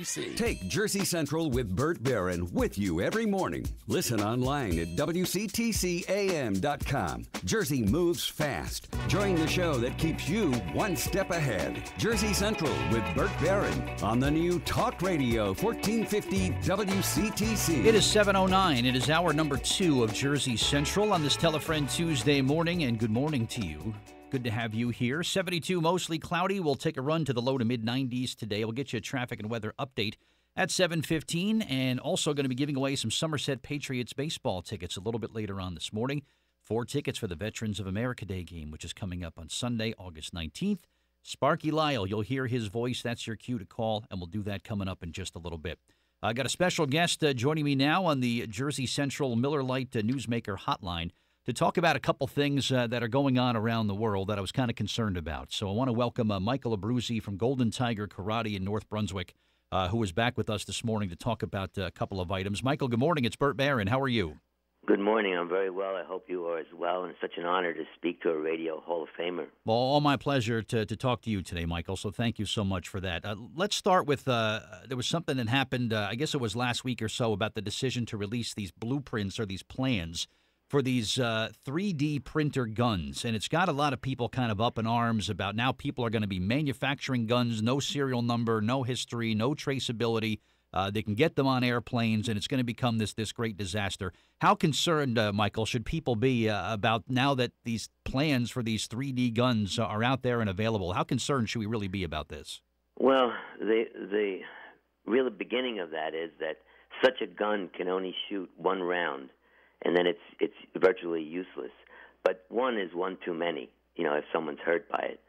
WCTC. Take Jersey Central with Bert Barron with you every morning. Listen online at WCTCAM.com. Jersey moves fast. Join the show that keeps you one step ahead. Jersey Central with Bert Barron on the new Talk Radio 1450 WCTC. It is 7:09. It is hour number 2 of Jersey Central on this Telefriend Tuesday morning, and good morning to you. Good to have you here. 72, mostly cloudy. We'll take a run to the low to mid-90s today. We'll get you a traffic and weather update at 7:15, and also going to be giving away some Somerset Patriots baseball tickets a little bit later on this morning. 4 tickets for the Veterans of America Day game, which is coming up on Sunday, August 19th. Sparky Lyle, you'll hear his voice. That's your cue to call, and we'll do that coming up in just a little bit. I got a special guest joining me now on the Jersey Central Miller Lite Newsmaker hotline to talk about a couple things that are going on around the world that I was kind of concerned about. So I want to welcome Michael Abruzzi from Golden Tiger Karate in North Brunswick, who is back with us this morning to talk about a couple of items. Michael, good morning. It's Bert Barron. How are you? Good morning. I'm very well. I hope you are as well. And it's such an honor to speak to a radio Hall of Famer. Well, all my pleasure to talk to you today, Michael, so thank you so much for that. Let's start with there was something that happened, I guess it was last week or so, about the decision to release these blueprints or these plans for these 3D printer guns. And it's got a lot of people kind of up in arms about now people are going to be manufacturing guns, no serial number, no history, no traceability. They can get them on airplanes, and it's going to become this great disaster. How concerned, Michael, should people be about now that these plans for these 3D guns are out there and available? How concerned should we really be about this? Well, the real beginning of that is that such a gun can only shoot one round, and then it's virtually useless. But one is one too many, if someone's hurt by it.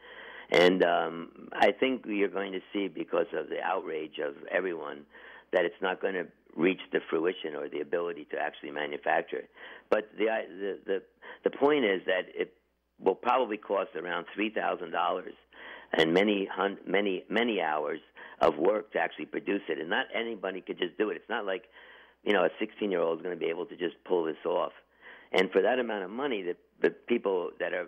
And I think you're going to see, because of the outrage of everyone, that it's not going to reach the fruition or the ability to actually manufacture it. But the point is that it will probably cost around $3,000 and many hours of work to actually produce it. And not anybody could just do it. It's not like, a 16-year-old is going to be able to just pull this off. And for that amount of money, the people that are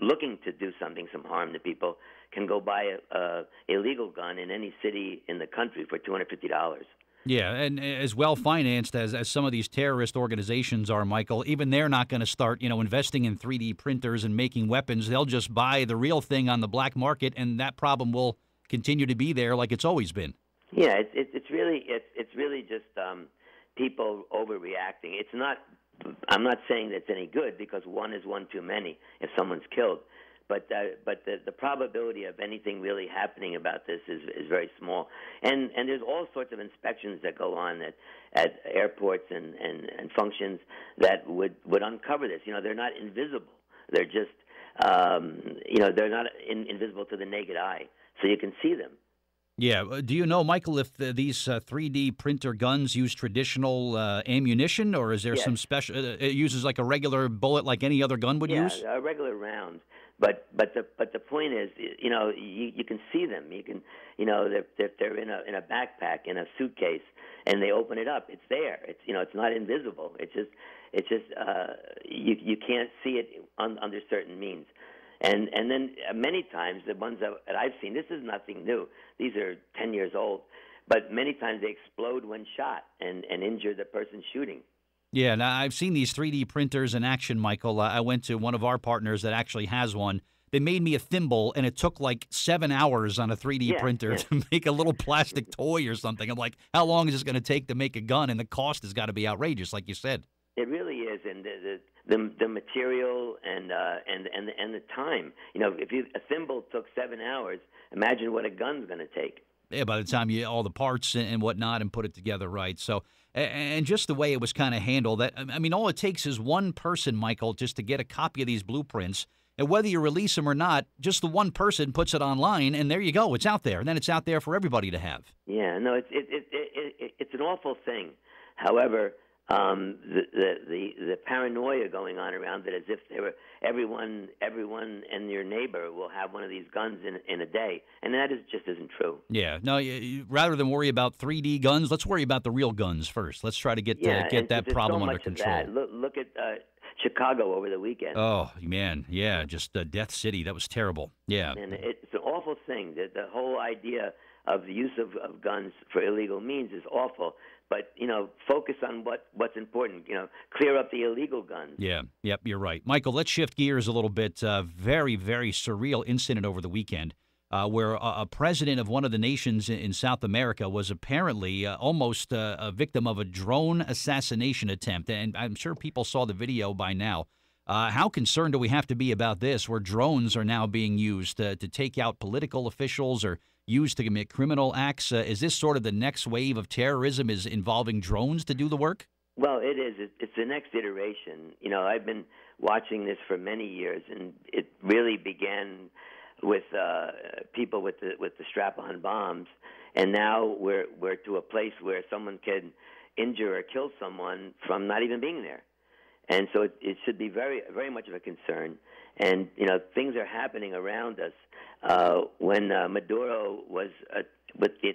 looking to do some harm to people, can go buy a illegal gun in any city in the country for $250. Yeah, and as well-financed as some of these terrorist organizations are, Michael, even they're not going to start, investing in 3D printers and making weapons. They'll just buy the real thing on the black market, and that problem will continue to be there like it's always been. Yeah, it's really just people overreacting. It's not. I'm not saying that's any good, because one is one too many if someone's killed. But the probability of anything really happening about this is very small. And there's all sorts of inspections that go on at airports and functions that would uncover this. They're not invisible. They're just, they're not invisible to the naked eye. So you can see them. Yeah. Do you know, Michael, if these 3D printer guns use traditional ammunition, or is there some special? It uses like a regular bullet, like any other gun would use. Yeah, a regular round. But the point is, you can see them. You can, if they're in a backpack, in a suitcase, and they open it up, it's there. It's not invisible. It's just you can't see it under certain means. And then many times the ones that I've seen, this is nothing new. These are 10 years old, but many times they explode when shot and injure the person shooting. Yeah, now I've seen these 3D printers in action, Michael. I went to one of our partners that actually has one. They made me a thimble, and it took like 7 hours on a 3D printer to make a little plastic toy or something. I'm like, how long is this going to take to make a gun? And the cost has got to be outrageous, like you said. It really is, and the material and the time. If a thimble took 7 hours, imagine what a gun's going to take. Yeah, by the time you all the parts and whatnot and put it together right. So, and just the way it was kind of handled, all it takes is one person, Michael, just to get a copy of these blueprints. And whether you release them or not, just the one person puts it online, and there you go. It's out there, and then it's out there for everybody to have. Yeah, no, it's an awful thing. However, the paranoia going on around it, as if everyone and your neighbor will have one of these guns in a day, and that just isn't true. Yeah, no. Rather than worry about 3D guns, let's worry about the real guns first. Let's try to get that problem under control. Look at Chicago over the weekend. Oh man, yeah, just Death City. That was terrible. Yeah, and it's an awful thing. The whole idea of the use of guns for illegal means is awful. But, focus on what's important. Clear up the illegal guns. Yeah, yep, you're right. Michael, let's shift gears a little bit. Very, very surreal incident over the weekend where a president of one of the nations in South America was apparently almost a victim of a drone assassination attempt. And I'm sure people saw the video by now. How concerned do we have to be about this, where drones are now being used to take out political officials or used to commit criminal acts? Is this sort of the next wave of terrorism is involving drones to do the work? Well, it is. It's the next iteration. I've been watching this for many years, and it really began with people with the strap-on bombs, and now we're to a place where someone can injure or kill someone from not even being there. And so it should be very, very much of a concern. And, things are happening around us. When Maduro was with the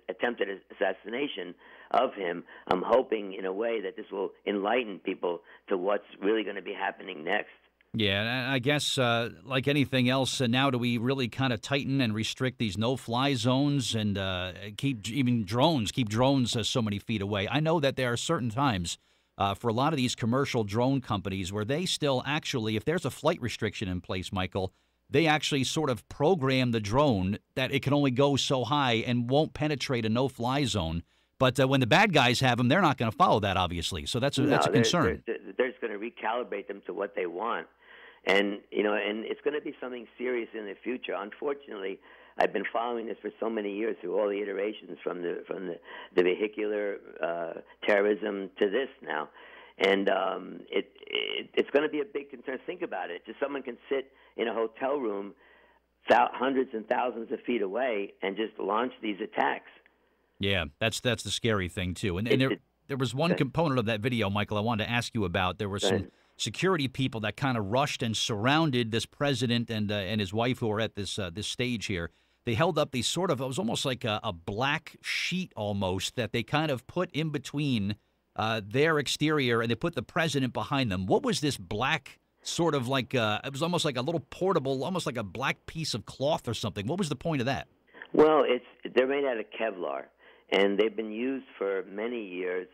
attempted assassination of him, I'm hoping in a way that this will enlighten people to what's really going to be happening next. Yeah, and I guess like anything else, now do we really kind of tighten and restrict these no-fly zones and keep drones so many feet away? I know that there are certain times for a lot of these commercial drone companies where they still actually, if there's a flight restriction in place, Michael, they actually sort of program the drone that it can only go so high and won't penetrate a no-fly zone. But when the bad guys have them, they're not going to follow that, obviously. So that's a concern. They're just going to recalibrate them to what they want. And, and it's going to be something serious in the future. Unfortunately, I've been following this for so many years through all the iterations from the vehicular terrorism to this now. And it's going to be a big concern. Think about it. Just someone can sit in a hotel room hundreds and thousands of feet away and just launch these attacks. Yeah, that's the scary thing, too. And there was one component of that video, Michael, I wanted to ask you about. There were some security people that kind of rushed and surrounded this president and his wife who were at this stage here. They held up these it was almost like a black sheet almost that they kind of put in between their exterior, and they put the president behind them. What was this black sort of like, it was almost like a little portable, almost like a black piece of cloth or something. What was the point of that? Well, they're made out of Kevlar, and they've been used for many years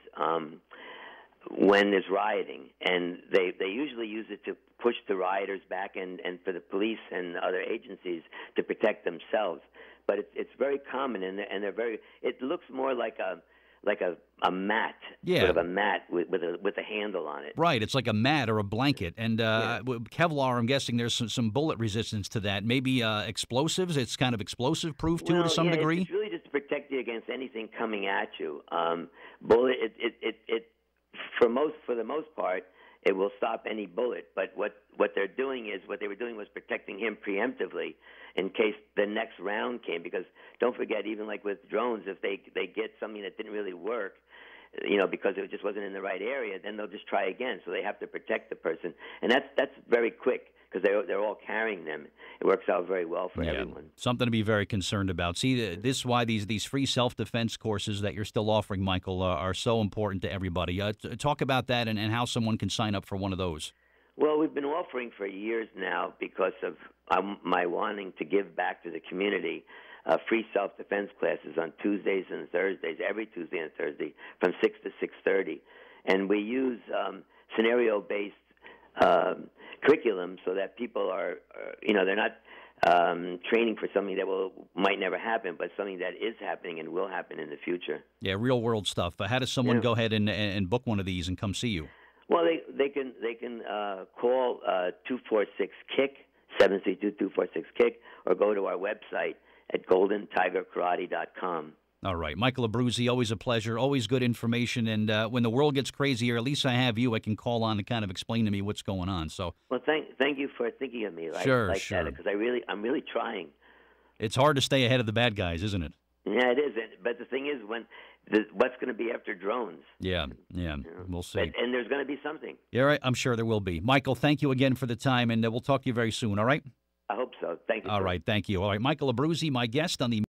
when there's rioting, and they usually use it to push the rioters back and for the police and other agencies to protect themselves. But it's very common, and they're very. It looks more like a mat, sort of a mat with a handle on it. Right, it's like a mat or a blanket. And Kevlar, I'm guessing there's some bullet resistance to that. Maybe explosives. It's kind of explosive proof to some degree. It's really just to protect you against anything coming at you. For the most part, it will stop any bullet. But what they were doing was protecting him preemptively in case the next round came. Because don't forget, even like with drones, if they get something that didn't really work, because it just wasn't in the right area, then they'll just try again. So they have to protect the person, and that's very quick because they're all carrying them. It works out very well for everyone. Something to be very concerned about. See, this is why these free self-defense courses that you're still offering, Michael, are so important to everybody. Talk about that and how someone can sign up for one of those. Well, we've been offering for years now because of my wanting to give back to the community. Free self-defense classes on Tuesdays and Thursdays, every Tuesday and Thursday from 6 to 6:30. And we use scenario-based curriculum so that people are, they're not training for something that might never happen, but something that is happening and will happen in the future. Yeah, real-world stuff. How does someone go ahead and book one of these and come see you? Well, they can call 246-KICK, 732-246-KICK, or go to our website at goldentigerkarate.com. All right. Michael Abruzzi, always a pleasure, always good information. And when the world gets crazier, at least I have you. I can call on to kind of explain to me what's going on. So, well, thank you for thinking of me like that, because I'm really trying. It's hard to stay ahead of the bad guys, isn't it? Yeah, it is. But the thing is, what's going to be after drones? Yeah, we'll see. And there's going to be something. Yeah, right. I'm sure there will be. Michael, thank you again for the time, and we'll talk to you very soon, all right? I hope so. Thank you. All right, thank you. All right, Michael Abruzzi, my guest on the